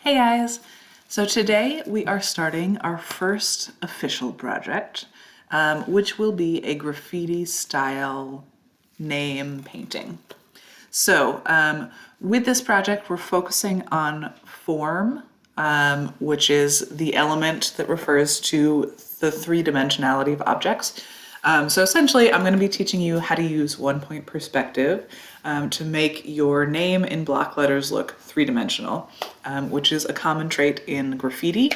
Hey guys! So today we are starting our first official project, which will be a graffiti style name painting. So with this project, we're focusing on form, which is the element that refers to the three-dimensionality of objects. So essentially, I'm going to be teaching you how to use one-point perspective to make your name in block letters look three-dimensional, which is a common trait in graffiti.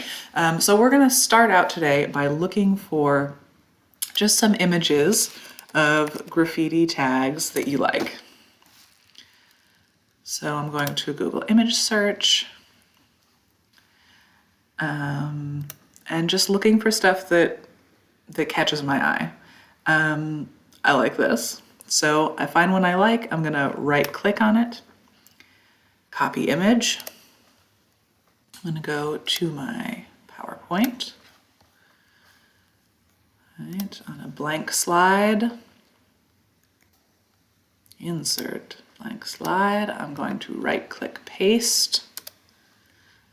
So we're going to start out today by looking for just some images of graffiti tags that you like. So I'm going to Google image search and just looking for stuff that catches my eye. I like this. So I find one I like, I'm gonna right click on it, copy image. I'm gonna go to my PowerPoint, right, on a blank slide, insert blank slide. I'm going to right click paste.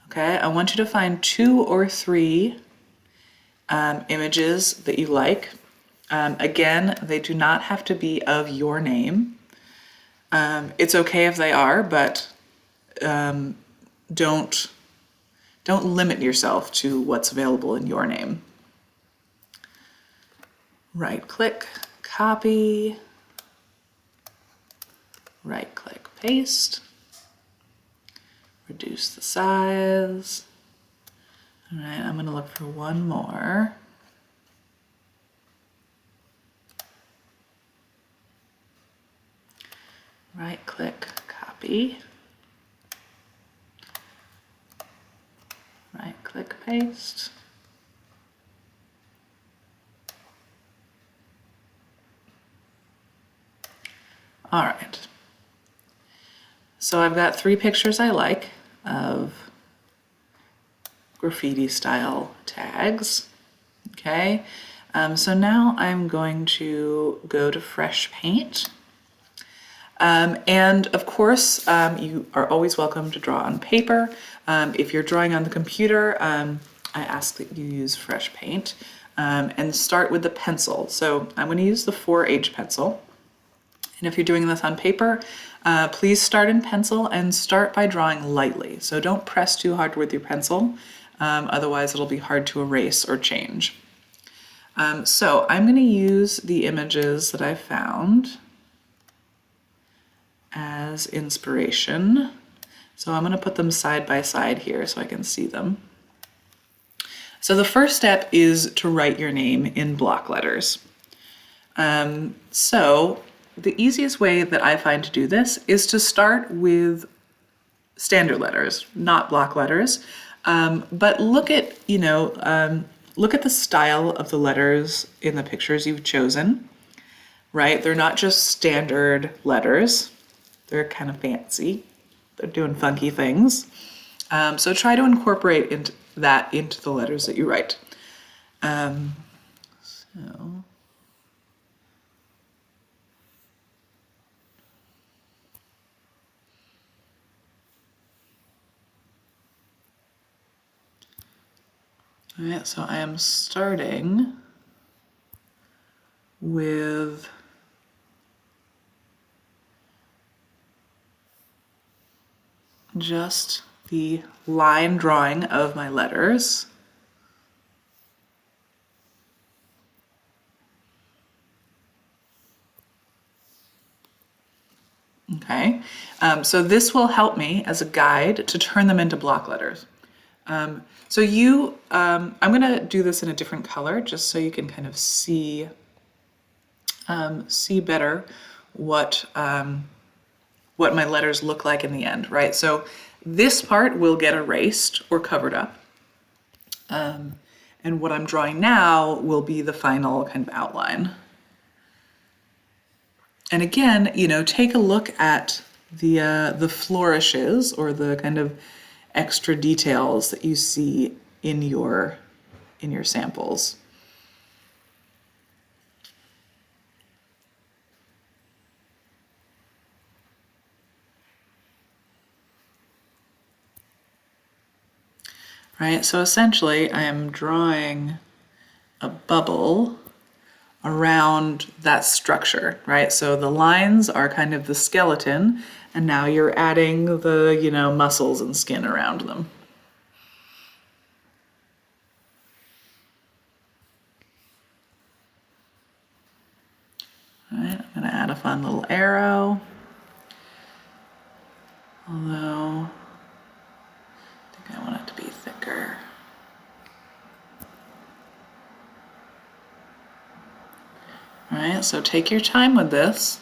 Okay, I want you to find 2 or 3 images that you like. Again, they do not have to be of your name. It's okay if they are, but don't limit yourself to what's available in your name. Right click, copy, right click, paste, reduce the size. All right, I'm gonna look for one more. Right click, copy, right click, paste. All right. So I've got 3 pictures I like of graffiti style tags. Okay. So now I'm going to go to fresh paint. And of course, you are always welcome to draw on paper. If you're drawing on the computer, I ask that you use fresh paint and start with the pencil. So I'm going to use the 4H pencil. And if you're doing this on paper, please start in pencil and start by drawing lightly. So don't press too hard with your pencil, otherwise it'll be hard to erase or change. So I'm going to use the images that I found as inspiration. So I'm going to put them side by side here so I can see them. So the first step is to write your name in block letters. So the easiest way that I find to do this is to start with standard letters, not block letters. But look at, look at the style of the letters in the pictures you've chosen, right? They're not just standard letters. They're kind of fancy. They're doing funky things. So try to incorporate into the letters that you write. All right, so I am starting with just the line drawing of my letters. Okay, so this will help me as a guide to turn them into block letters. I'm gonna do this in a different color just so you can kind of see better what my letters look like in the end, right? So this part will get erased or covered up. And what I'm drawing now will be the final kind of outline. And again, take a look at the flourishes or the kind of extra details that you see in your samples. right? So essentially I am drawing a bubble around that structure, right? So the lines are kind of the skeleton, and now you're adding the, muscles and skin around them. All right, I'm gonna add a fun little arrow. Although, I think I want it to be thicker. All right, so take your time with this.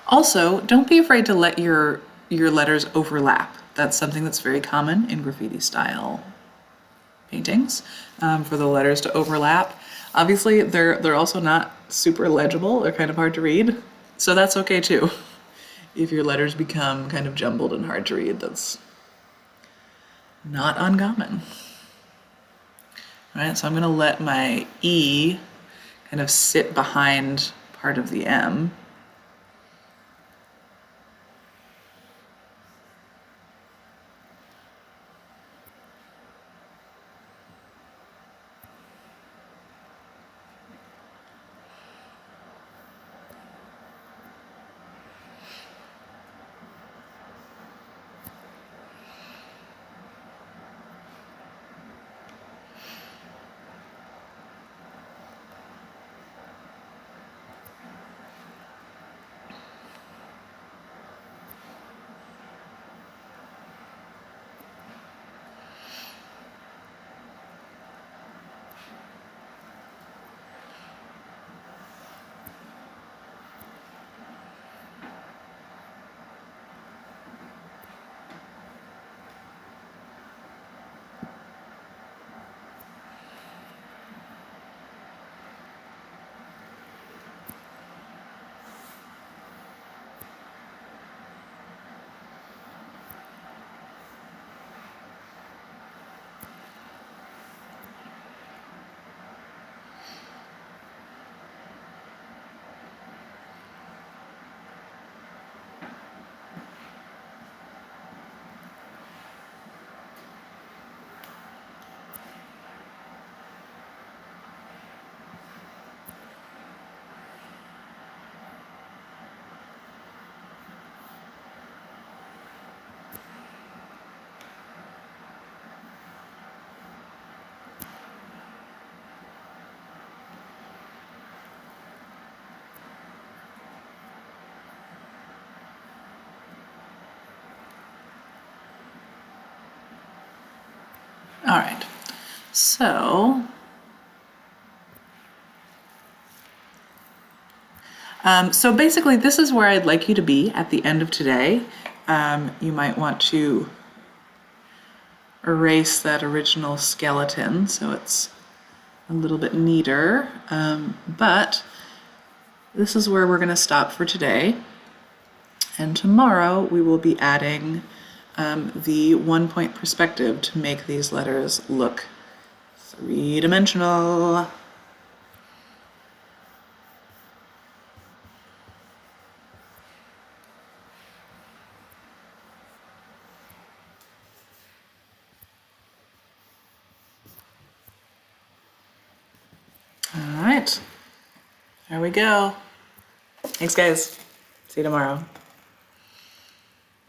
Also, don't be afraid to let your letters overlap. That's something that's very common in graffiti style paintings, for the letters to overlap. Obviously, they're also not super legible. They're kind of hard to read, so that's okay too. If your letters become kind of jumbled and hard to read, that's not uncommon. All right, so I'm gonna let my E kind of sit behind part of the M. All right, so basically this is where I'd like you to be at the end of today. You might want to erase that original skeleton so it's a little bit neater, but this is where we're going to stop for today. And tomorrow we will be adding the 1-point perspective to make these letters look three-dimensional. All right, there we go. Thanks, guys. See you tomorrow.